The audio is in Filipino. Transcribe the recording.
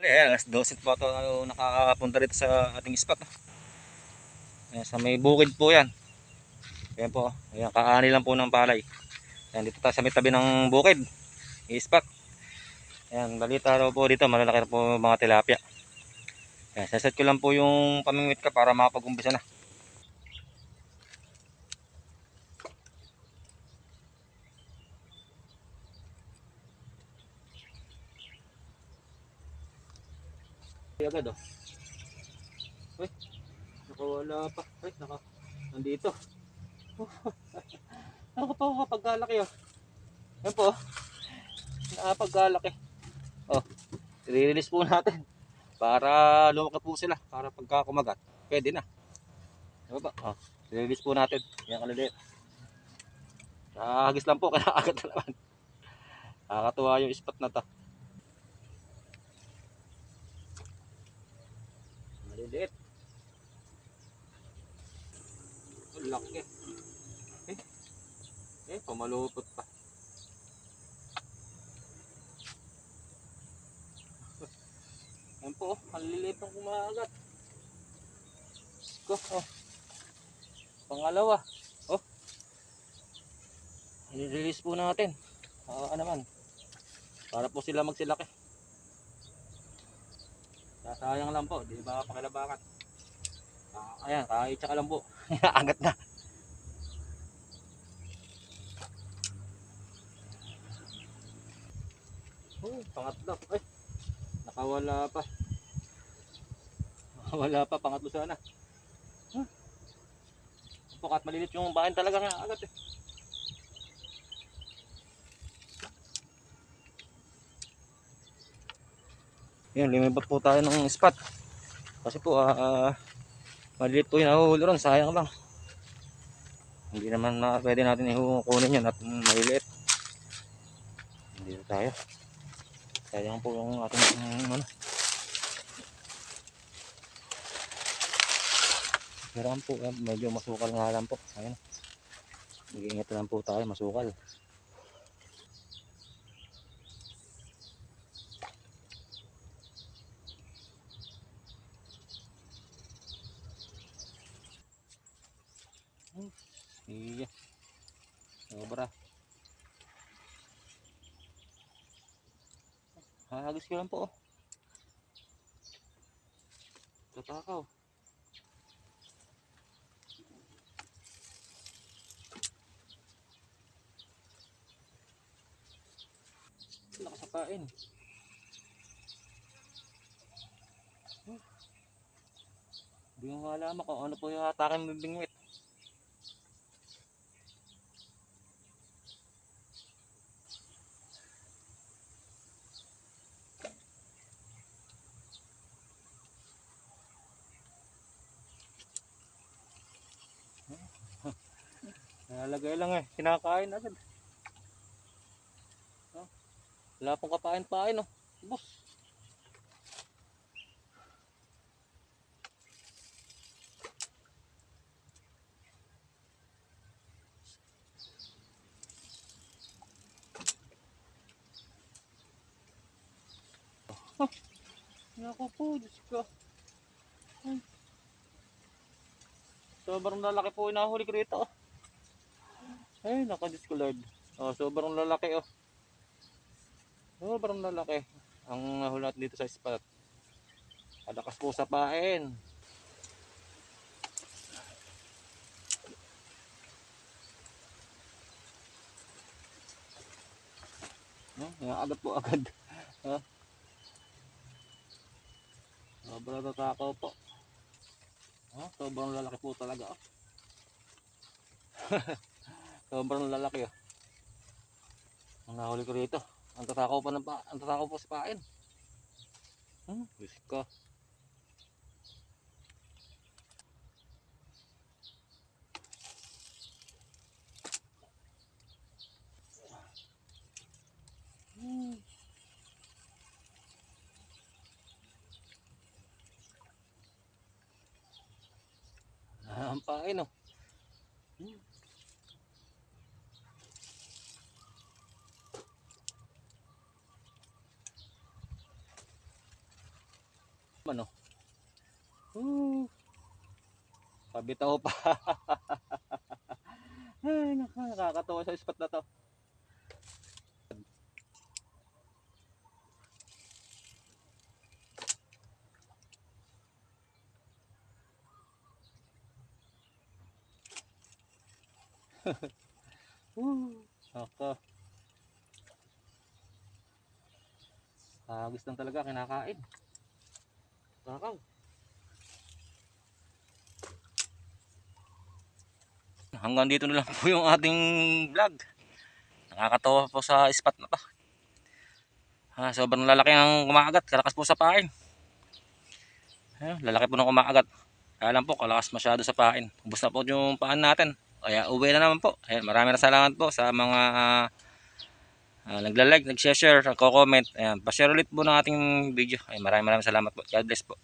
Ayan, alas 12 po ito nakapunta dito sa ating spot. Ayan, sa may bukid po yan. Ayan po, ayan, kaani lang po ng palay. Ayan, dito tayo sa may tabi ng bukid, i-spot. Ayan, balita daw po dito, malalaki na po mga tilapia. Ayan, saset ko lang po yung pamingwit ka para makapag-umpisa na. Agad oh. Uy, nakawala pa. Uy, nandito. Ako pa kapag-galaki oh. Ayan po, nakapag-galaki. Oh, i-release po natin para lumaki po sila, para pagka kumagat pwede na. Ano ba? Oh, i-release po natin. Yan kaliliit. Hagis lang po, kaya agad na naman. Nakakatuwa yung spot na to. Maliliit. Ang laki. Pamalupot pa. Yan po, ang liliit ng kumagat. Ko, oh. Pangalawa. Oh, i-release po natin. Naman. Para po sila magsilaki. Sayang lang po, di ba pakilabangan. Ayan, kahit tsaka lang po. Agat na. Oh, pangatlo. Ay, nakawala pa. Nakawala pa, pangatlo sana. Huh? Pukat malilit yung bahin talaga nga agad eh. Yan, lumipat po tayo ng spot. Kasi po, malilit po yung nahuhuli ron, sayang lang. Hindi naman pwede natin ihukunin yan at maliliit. Hindi tayo. Sayang po yung ating ano. Pero po, medyo masukal nga lang po. Ayun. Mag-iingat lang po tayo, masukal. Iya. Sobra. Hagis ko lang po. Tatakaw. Nakasapain. Hindi mo malaman kung ano po yung atake ng bingwit. Nalagay lang eh, kinakain agad. Wala pong kapain-pain oh. Bus. Naku po, Diyos ko. Sobrang lalaki po yung nahuli ko rito oh. Ay, naku Diyos ko Lord. Oh, sobrang lalaki oh. Sobrang lalaki. Ang nahulat dito sa spot. Kalakas po sa pain. Agad po agad. Sobrang tatakaw po. Sobrang lalaki po talaga oh. Sobrang lalaki oh. Ang nahuli ko rito. Ang tatakaw po sa pain. Diyos ko. Ang pain oh. Ano? Pabitaw pa. Ay, nakakatawa sa spot na to. Saka. Agis lang talaga kinakain. Kakaw. Hanggang dito na lang po yung ating vlog. Nakakatawa po sa spot na to. Sobrang lalaki ng kumakagat. Kalakas po sa pain. Lalaki po ng kumakagat. Kaya lang po, kalakas masyado sa pain. Ubus na po yung paan natin. Kaya uwi na naman po. Maraming salamat po sa mga nagla-like, nag-share, nagko-comment. Ayan, pa-share ulit po ng ating video. Maraming salamat po. God bless po.